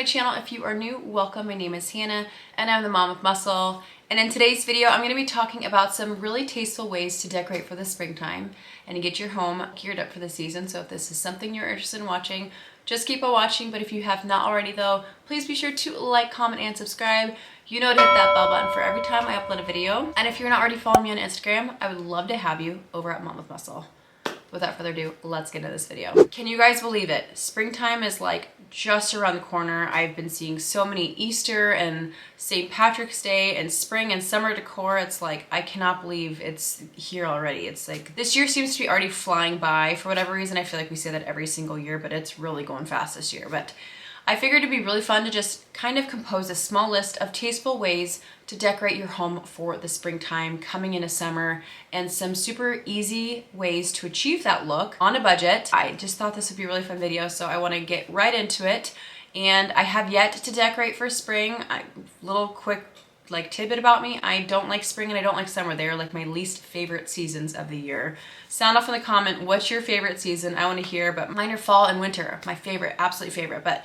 my channel. If you are new, welcome. My name is Hannah and I'm the mom of muscle. And in today's video, I'm going to be talking about some really tasteful ways to decorate for the springtime and to get your home geared up for the season. So if this is something you're interested in watching, just keep on watching. But if you have not already though, please be sure to like, comment, and subscribe. You know to hit that bell button for every time I upload a video. And if you're not already following me on Instagram, I would love to have you over at Mom with Muscle. Without further ado, let's get into this video. Can you guys believe it? Springtime is like just around the corner. I've been seeing so many Easter and St. Patrick's Day and spring and summer decor. It's like, I cannot believe it's here already. It's like, this year seems to be already flying by. For whatever reason, I feel like we say that every single year, but it's really going fast this year. But I figured it'd be really fun to just kind of compose a small list of tasteful ways to decorate your home for the springtime coming into summer, and some super easy ways to achieve that look on a budget. I just thought this would be a really fun video, so I want to get right into it. And I have yet to decorate for spring. Little quick tidbit about me, I don't like spring and I don't like summer. They're like my least favorite seasons of the year. Sound off in the comment, what's your favorite season? I want to hear, but mine are fall and winter, my favorite, absolute favorite. But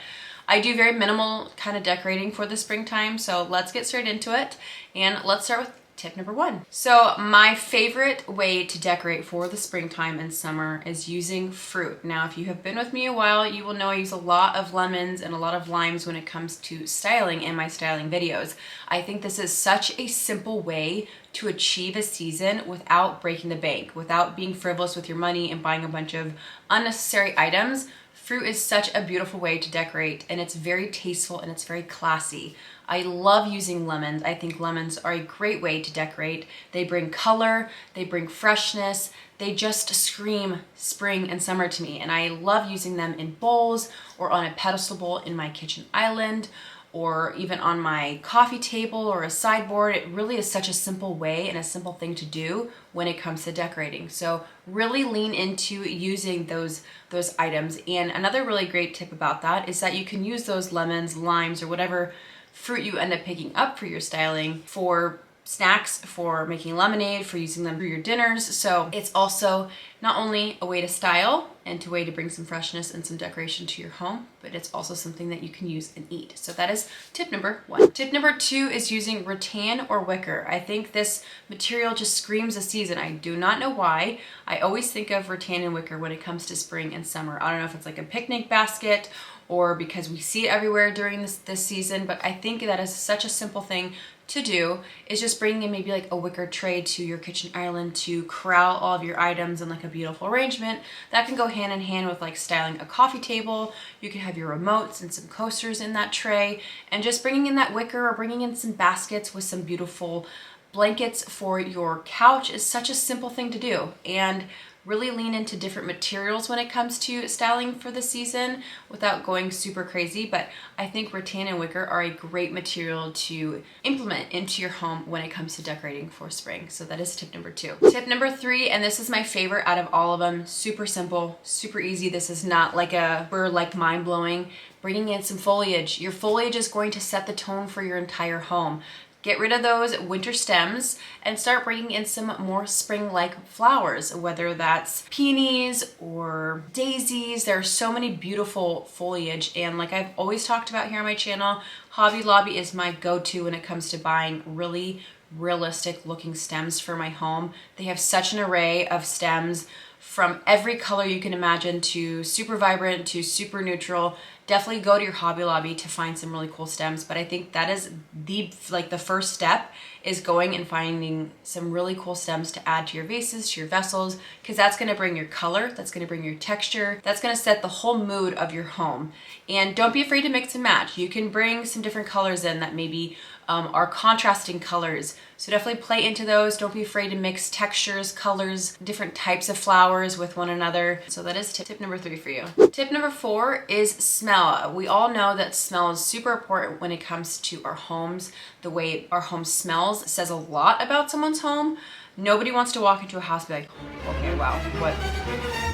I do very minimal kind of decorating for the springtime, so let's get straight into it. And let's start with tip number one. So my favorite way to decorate for the springtime and summer is using fruit. Now, if you have been with me a while, you will know I use a lot of lemons and a lot of limes when it comes to styling in my styling videos. I think this is such a simple way to achieve a season without breaking the bank, without being frivolous with your money and buying a bunch of unnecessary items. Fruit is such a beautiful way to decorate, and it's very tasteful and it's very classy. I love using lemons. I think lemons are a great way to decorate. They bring color, they bring freshness, they just scream spring and summer to me. And I love using them in bowls or on a pedestal bowl in my kitchen island, or even on my coffee table or a sideboard. It really is such a simple way and a simple thing to do when it comes to decorating. So really lean into using those items. And another really great tip about that is that you can use those lemons, limes, or whatever fruit you end up picking up for your styling for snacks, for making lemonade, for using them for your dinners. So it's also not only a way to style and a way to bring some freshness and some decoration to your home, but it's also something that you can use and eat. So that is tip number one. Tip number two is using rattan or wicker. I think this material just screams a season. I do not know why. I always think of rattan and wicker when it comes to spring and summer. I don't know if it's like a picnic basket or because we see it everywhere during this season, but I think that is such a simple thing to do, is just bringing in maybe like a wicker tray to your kitchen island to corral all of your items in like a beautiful arrangement. That can go hand in hand with like styling a coffee table. You can have your remotes and some coasters in that tray, and just bringing in that wicker or bringing in some baskets with some beautiful blankets for your couch is such a simple thing to do. And really lean into different materials when it comes to styling for the season without going super crazy. But I think rattan and wicker are a great material to implement into your home when it comes to decorating for spring. So that is tip number two. Tip number three, and this is my favorite out of all of them, super simple, super easy. This is not like mind-blowing. Bringing in some foliage. Your foliage is going to set the tone for your entire home. Get rid of those winter stems and start bringing in some more spring-like flowers, whether that's peonies or daisies. There are so many beautiful foliage, and like I've always talked about here on my channel, Hobby Lobby is my go-to when it comes to buying really realistic looking stems for my home. They have such an array of stems from every color you can imagine to super vibrant to super neutral. Definitely go to your Hobby Lobby to find some really cool stems, but I think that is the first step, is going and finding some really cool stems to add to your vases, to your vessels, because that's going to bring your color, that's going to bring your texture, that's going to set the whole mood of your home. And don't be afraid to mix and match. You can bring some different colors in that maybe are contrasting colors. So definitely play into those. Don't be afraid to mix textures, colors, different types of flowers with one another. So that is tip number three for you. Tip number four is smell. We all know that smell is super important when it comes to our homes. The way our home smells says a lot about someone's home. Nobody wants to walk into a house and be like, okay, wow,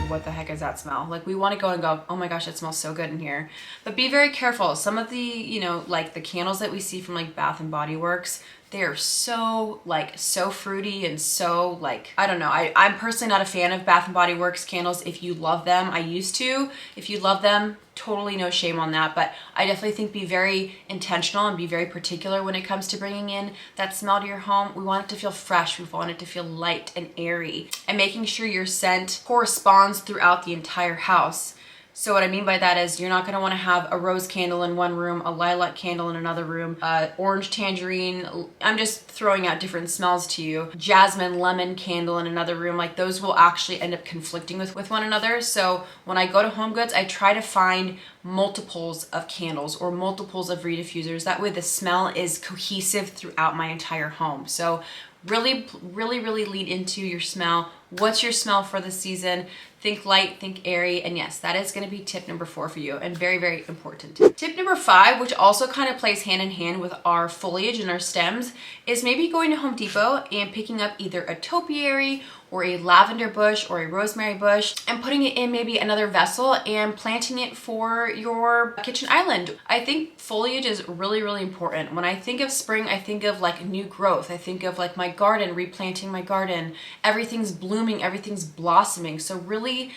what the heck is that smell? Like, we want to go and go, oh my gosh, it smells so good in here. But be very careful. Some of the, like the candles that we see from like Bath and Body Works, They are so so fruity and so I don't know. I'm personally not a fan of Bath & Body Works candles. If you love them, I used to. If you love them, totally no shame on that. But I definitely think be very intentional and be very particular when it comes to bringing in that smell to your home. We want it to feel fresh. We want it to feel light and airy, and making sure your scent corresponds throughout the entire house. So what I mean by that is you're not going to want to have a rose candle in one room, a lilac candle in another room, orange tangerine. I'm just throwing out different smells to you. Jasmine lemon candle in another room. Like those will actually end up conflicting with one another. So when I go to Home Goods, I try to find multiples of candles or multiples of re-diffusers. That way the smell is cohesive throughout my entire home. So really lean into your smell. What's your smell for the season? Think light, think airy, and yes, that is going to be tip number 4 for you, and very important. Tip number 5, which also kind of plays hand in hand with our foliage and our stems, is maybe going to Home Depot and picking up either a topiary or a lavender bush or a rosemary bush and putting it in maybe another vessel and planting it for your kitchen island. I think foliage is really important. When I think of spring, I think of new growth. I think of my garden, replanting my garden. Everything's blooming, everything's blossoming. So really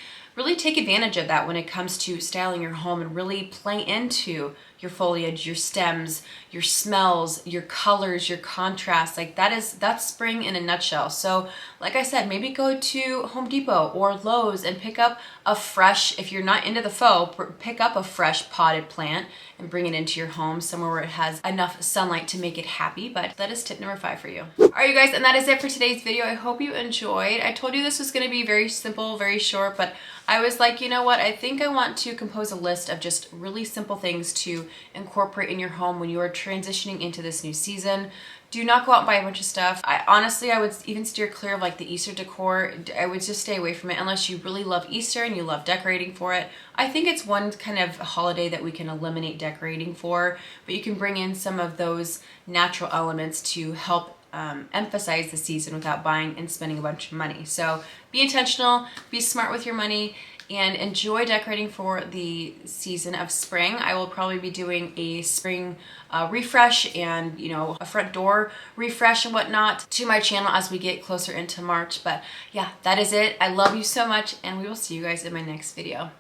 take advantage of that when it comes to styling your home, and really play into your foliage, your stems, your smells, your colors, your contrast. That's spring in a nutshell. So like I said, maybe go to Home Depot or Lowe's and pick up a fresh, if you're not into the faux, pick up a fresh potted plant and bring it into your home somewhere where it has enough sunlight to make it happy. But that is tip number 5 for you. All right, you guys, and that is it for today's video. I hope you enjoyed. I told you this was going to be very simple, very short, but I was like, you know what? I think I want to compose a list of just really simple things to incorporate in your home when you are transitioning into this new season. Do not go out and buy a bunch of stuff. I would even steer clear of the Easter decor. I would just stay away from it unless you really love Easter and you love decorating for it. I think it's one kind of holiday that we can eliminate decorating for, but you can bring in some of those natural elements to help emphasize the season without buying and spending a bunch of money. So be intentional, be smart with your money, and enjoy decorating for the season of spring. I will probably be doing a spring refresh and a front door refresh and whatnot to my channel as we get closer into March. But yeah, that is it. I love you so much, and we will see you guys in my next video.